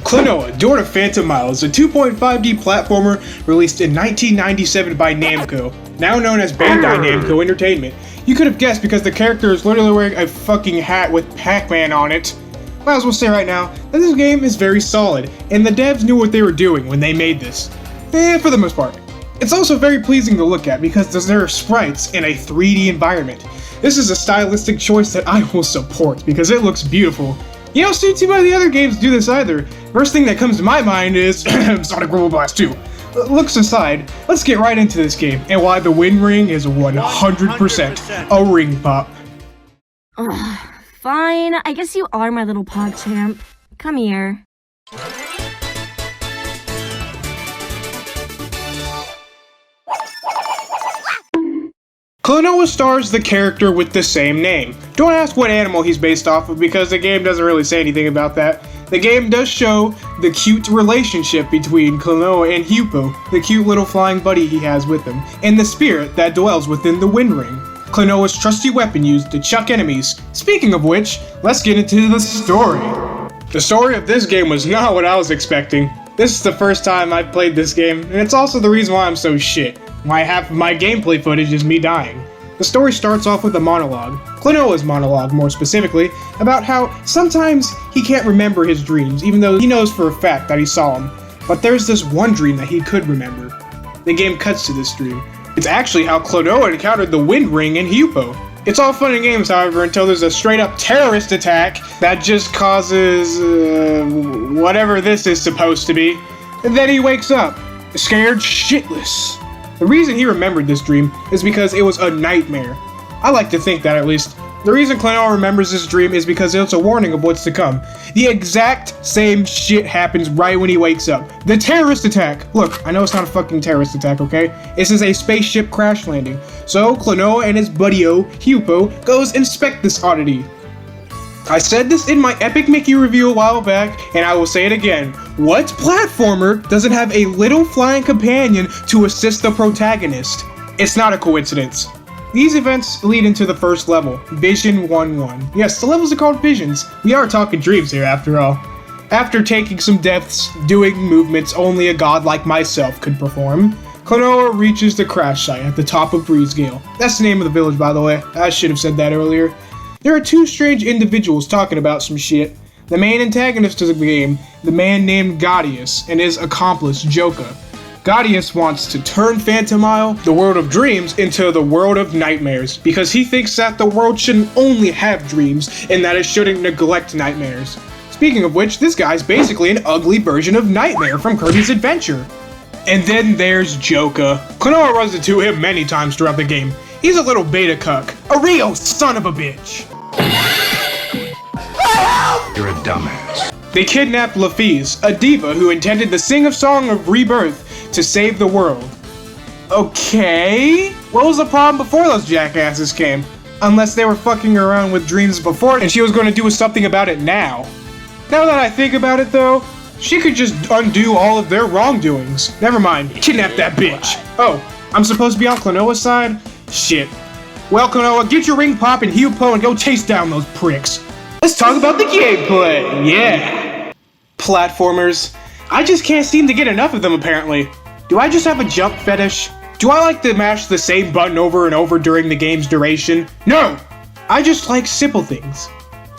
Klonoa, Door to Phantomile is a 2.5D platformer released in 1997 by Namco, now known as Bandai Namco Entertainment. You could have guessed because the character is literally wearing a fucking hat with Pac-Man on it. Might as well say right now that this game is very solid, and the devs knew what they were doing when they made this. For the most part. It's also very pleasing to look at because there are sprites in a 3D environment. This is a stylistic choice that I will support because it looks beautiful. You don't see too many other games do this either. First thing that comes to my mind is Sonic Rumble Blast 2. Looks aside, let's get right into this game and why the win ring is 100% a ring pop. Fine, I guess you are my little pog champ. Come here. Klonoa stars the character with the same name. Don't ask what animal he's based off of because the game doesn't really say anything about that. The game does show the cute relationship between Klonoa and Hupo, the cute little flying buddy he has with him, and the spirit that dwells within the Wind Ring, Klonoa's trusty weapon used to chuck enemies. Speaking of which, let's get into the story. The story of this game was not what I was expecting. This is the first time I've played this game, and it's also the reason why I'm so shit. Why half of my gameplay footage is me dying. The story starts off with a monologue, Klonoa's monologue more specifically, about how sometimes he can't remember his dreams, even though he knows for a fact that he saw them. But there's this one dream that he could remember. The game cuts to this dream. It's actually how Klonoa encountered the Wind Ring and Hupo. It's all fun and games, however, until there's a straight-up terrorist attack that just causes, whatever this is supposed to be. And then he wakes up, scared shitless. The reason he remembered this dream is because it was a nightmare. I like to think that, at least. The reason Klonoa remembers this dream is because it's a warning of what's to come. The exact same shit happens right when he wakes up. The terrorist attack! Look, I know it's not a fucking terrorist attack, okay? This is a spaceship crash landing. So, Klonoa and his buddy-o, Hupo, goes inspect this oddity. I said this in my Epic Mickey review a while back, and I will say it again. What platformer doesn't have a little flying companion to assist the protagonist? It's not a coincidence. These events lead into the first level, Vision 1-1. Yes, the levels are called Visions. We are talking dreams here after all. After taking some deaths, doing movements only a god like myself could perform, Klonoa reaches the crash site at the top of Gale. That's the name of the village, by the way. I should have said that earlier. There are two strange individuals talking about some shit. The main antagonist of the game, the man named Gaudius, and his accomplice, Joka. Gaudius wants to turn Phantomile, the world of dreams, into the world of nightmares, because he thinks that the world shouldn't only have dreams, and that it shouldn't neglect nightmares. Speaking of which, this guy's basically an ugly version of Nightmare from Kirby's Adventure. And then there's Joka. Klonoa runs into him many times throughout the game. He's a little beta cuck, a real son of a bitch. You're a dumbass. They kidnapped Lafiz, a diva who intended to sing a song of rebirth to save the world. Okay, what was the problem before those jackasses came? Unless they were fucking around with dreams before and she was going to do something about it now. Now that I think about it though, she could just undo all of their wrongdoings. Never mind, kidnap that bitch. Oh, I'm supposed to be on Klonoa's side? Shit. Well, Klonoa, get your ring pop and Hupo and go chase down those pricks. Let's talk about the gameplay, yeah! Platformers. I just can't seem to get enough of them apparently. Do I just have a jump fetish? Do I like to mash the same button over and over during the game's duration? No! I just like simple things.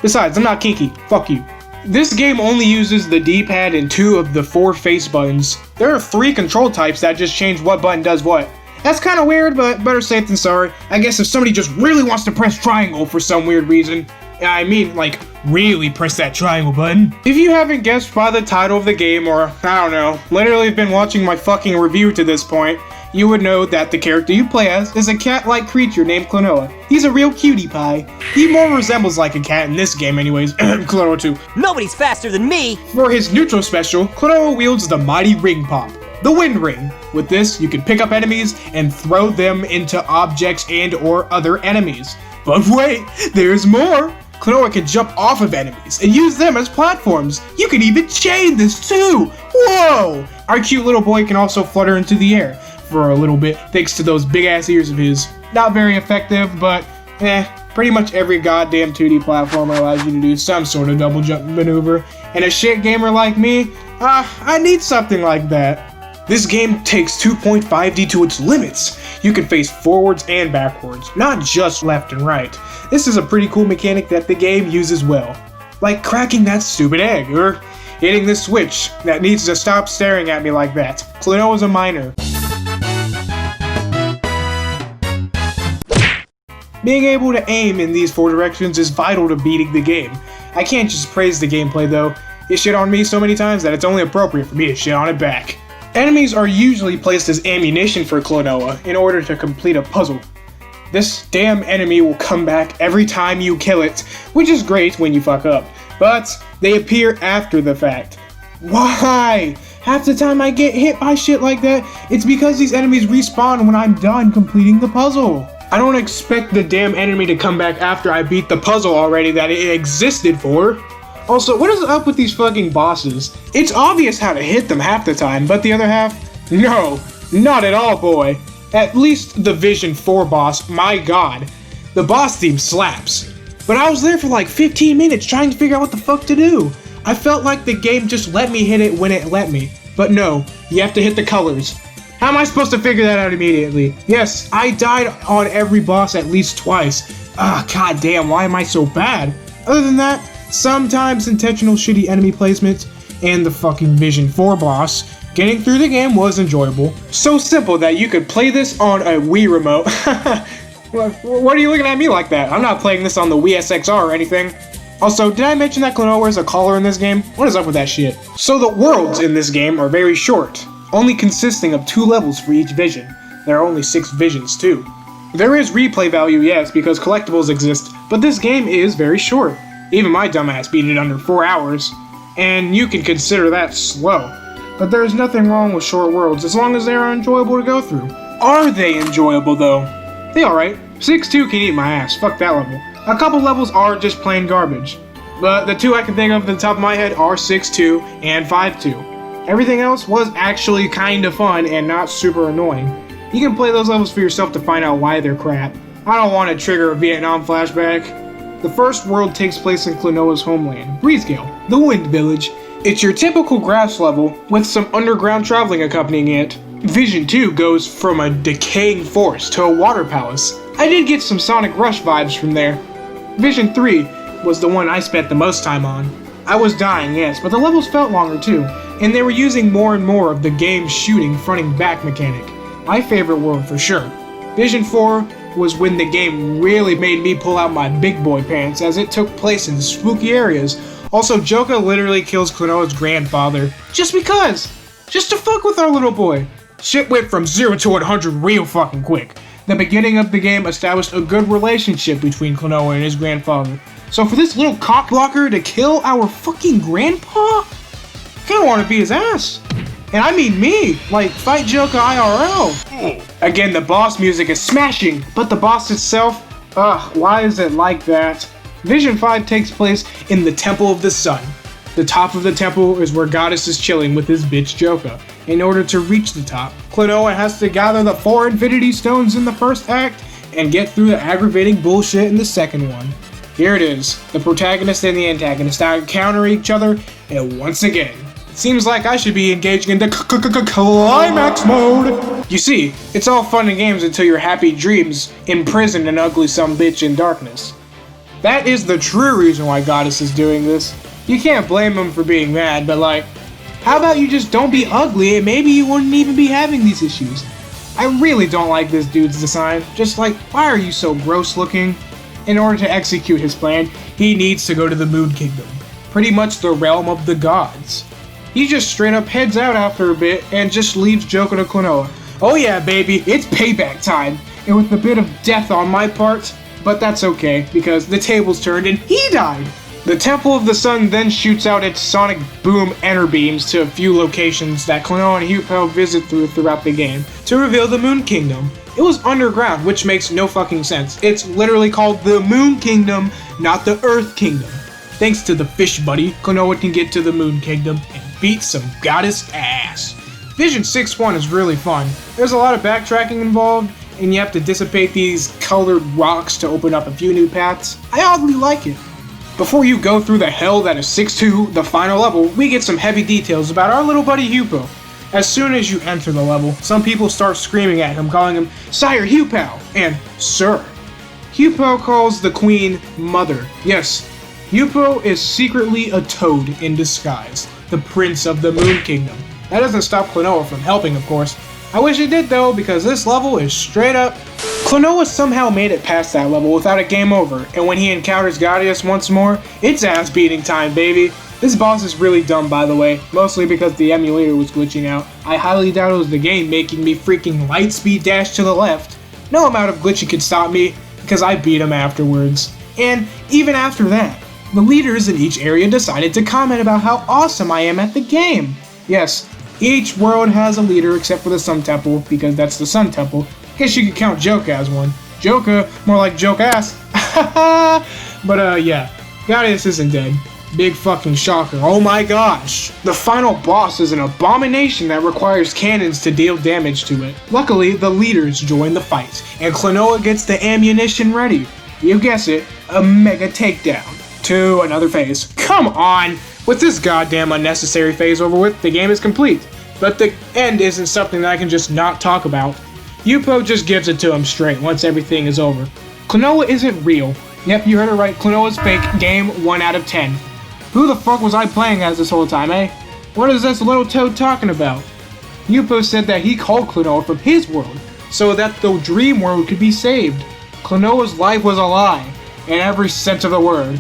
Besides, I'm not kinky. Fuck you. This game only uses the D-pad and 2 of the 4 face buttons. There are 3 control types that just change what button does what. That's kinda weird, but better safe than sorry. I guess if somebody just really wants to press triangle for some weird reason. I mean, like, really press that triangle button. If you haven't guessed by the title of the game, or, I don't know, literally been watching my fucking review to this point, you would know that the character you play as is a cat-like creature named Klonoa. He's a real cutie pie. He more resembles like a cat in this game anyways, Klonoa 2. Nobody's faster than me! For his neutral special, Klonoa wields the mighty ring pop, the Wind Ring. With this, you can pick up enemies and throw them into objects and or other enemies. But wait, there's more! Klonoa can jump off of enemies and use them as platforms. You can even chain this too! Whoa! Our cute little boy can also flutter into the air for a little bit thanks to those big ass ears of his. Not very effective, but Pretty much every goddamn 2D platformer allows you to do some sort of double jump maneuver, and a shit gamer like me, I need something like that. This game takes 2.5D to its limits. You can face forwards and backwards, not just left and right. This is a pretty cool mechanic that the game uses well. Like cracking that stupid egg, or hitting this switch that needs to stop staring at me like that. Klonoa's a minor. Being able to aim in these 4 directions is vital to beating the game. I can't just praise the gameplay though. It shit on me so many times that it's only appropriate for me to shit on it back. Enemies are usually placed as ammunition for Klonoa in order to complete a puzzle. This damn enemy will come back every time you kill it, which is great when you fuck up, but they appear after the fact. Why? Half the time I get hit by shit like that, it's because these enemies respawn when I'm done completing the puzzle. I don't expect the damn enemy to come back after I beat the puzzle already that it existed for. Also, what is up with these fucking bosses? It's obvious how to hit them half the time, but the other half? No, not at all, boy. At least the Vision 4 boss, my god. The boss theme slaps. But I was there for like 15 minutes trying to figure out what the fuck to do. I felt like the game just let me hit it when it let me. But no, you have to hit the colors. How am I supposed to figure that out immediately? Yes, I died on every boss at least twice. God damn, why am I so bad? Other than that, sometimes intentional shitty enemy placement and the fucking Vision 4 boss, getting through the game was enjoyable. So simple that you could play this on a Wii remote. What are you looking at me like that? I'm not playing this on the Wii SXR or anything. Also, did I mention that Klonoa wears a collar in this game? What is up with that shit? So the worlds in this game are very short, only consisting of 2 levels for each vision. There are only 6 visions too. There is replay value, yes, because collectibles exist, but this game is very short. Even my dumbass beat it under 4 hours, and you can consider that slow. But there is nothing wrong with short worlds as long as they are enjoyable to go through. Are they enjoyable though? They alright. 6-2 can eat my ass, fuck that level. A couple levels are just plain garbage, but the 2 I can think of at the top of my head are 6-2 and 5-2. Everything else was actually kinda fun and not super annoying. You can play those levels for yourself to find out why they're crap. I don't want to trigger a Vietnam flashback. The first world takes place in Klonoa's homeland, Gale, the Wind Village. It's your typical grass level with some underground traveling accompanying it. Vision 2 goes from a decaying forest to a water palace. I did get some Sonic Rush vibes from there. Vision 3 was the one I spent the most time on. I was dying, yes, but the levels felt longer too, and they were using more and more of the game's shooting fronting back mechanic. My favorite world for sure. Vision 4 was when the game really made me pull out my big boy pants as it took place in spooky areas. Also, Joka literally kills Klonoa's grandfather. Just because! Just to fuck with our little boy. Shit went from 0 to 100 real fucking quick. The beginning of the game established a good relationship between Klonoa and his grandfather. So for this little cockblocker to kill our fucking grandpa? I kinda wanna beat his ass. And I mean me, like fight Joka IRL. Again, the boss music is smashing, but the boss itself, why is it like that? Vision 5 takes place in the Temple of the Sun. The top of the temple is where Goddess is chilling with his bitch Joka. In order to reach the top, Klonoa has to gather the 4 Infinity Stones in the first act and get through the aggravating bullshit in the second one. Here it is. The protagonist and the antagonist encounter each other, and once again, it seems like I should be engaging in the climax mode. You see, it's all fun and games until your happy dreams imprison an ugly sumbitch in darkness. That is the true reason why Goddess is doing this. You can't blame him for being mad, but like, how about you just don't be ugly and maybe you wouldn't even be having these issues? I really don't like this dude's design. Just like, why are you so gross looking? In order to execute his plan, he needs to go to the Moon Kingdom. Pretty much the realm of the gods. He just straight up heads out after a bit and just leaves Joka to Klonoa. Oh yeah, baby, it's payback time. And with a bit of death on my part, but that's okay, because the tables turned and he died. The Temple of the Sun then shoots out its sonic boom enter beams to a few locations that Klonoa and Hupo visit throughout the game to reveal the Moon Kingdom. It was underground, which makes no fucking sense. It's literally called the Moon Kingdom, not the Earth Kingdom. Thanks to the fish buddy, Klonoa can get to the Moon Kingdom and beat some goddess ass. Vision 6-1 is really fun. There's a lot of backtracking involved, and you have to dissipate these colored rocks to open up a few new paths. I oddly like it. Before you go through the hell that is 6-2, the final level, we get some heavy details about our little buddy Hupo. As soon as you enter the level, some people start screaming at him, calling him Sire Hupo and Sir. Hupo calls the queen Mother. Yes, Hupo is secretly a toad in disguise, the prince of the Moon Kingdom. That doesn't stop Klonoa from helping, of course. I wish it did though, because this level is straight up. Klonoa somehow made it past that level without a game over, and when he encounters Gaudius once more, it's ass beating time, baby. This boss is really dumb, by the way, mostly because the emulator was glitching out. I highly doubt it was the game making me freaking lightspeed dash to the left. No amount of glitching could stop me, because I beat him afterwards. And even after that, the leaders in each area decided to comment about how awesome I am at the game. Yes, each world has a leader except for the Sun Temple, because that's the Sun Temple. Guess you could count Joka as one. Joka, more like joke ass. But yeah, Gaudius isn't dead. Big fucking shocker. Oh my gosh. The final boss is an abomination that requires cannons to deal damage to it. Luckily, the leaders join the fight, and Klonoa gets the ammunition ready. You guess it, a mega takedown. To another phase. Come on! With this goddamn unnecessary phase over with, the game is complete. But the end isn't something that I can just not talk about. Hupo just gives it to him straight once everything is over. Klonoa isn't real. Yep, you heard it right, Klonoa's fake. Game 1 out of 10. Who the fuck was I playing as this whole time, eh? What is this little toad talking about? Hupo said that he called Klonoa from his world, so that the dream world could be saved. Klonoa's life was a lie, in every sense of the word.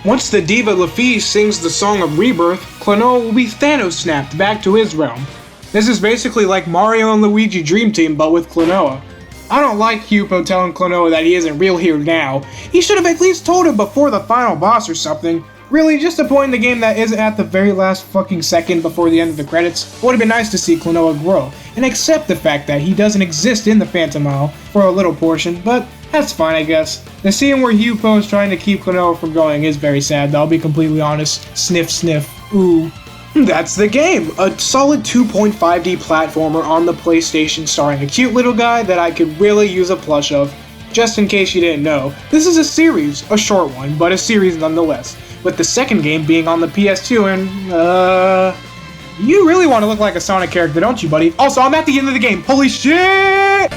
Once the diva Lafiche sings the song of rebirth, Klonoa will be Thanos snapped back to his realm. This is basically like Mario and Luigi Dream Team, but with Klonoa. I don't like Hupo telling Klonoa that he isn't real here now. He should have at least told him before the final boss or something. Really, just a point in the game that isn't at the very last fucking second before the end of the credits. It would have been nice to see Klonoa grow, and accept the fact that he doesn't exist in the Phantomile for a little portion, but that's fine, I guess. The scene where Hupo is trying to keep Klonoa from going is very sad, though, I'll be completely honest. Sniff, sniff, ooh. That's the game! A solid 2.5D platformer on the PlayStation starring a cute little guy that I could really use a plush of. Just in case you didn't know, this is a series, a short one, but a series nonetheless. With the second game being on the PS2 and, you really want to look like a Sonic character, don't you, buddy? Also, I'm at the end of the game. Holy shit!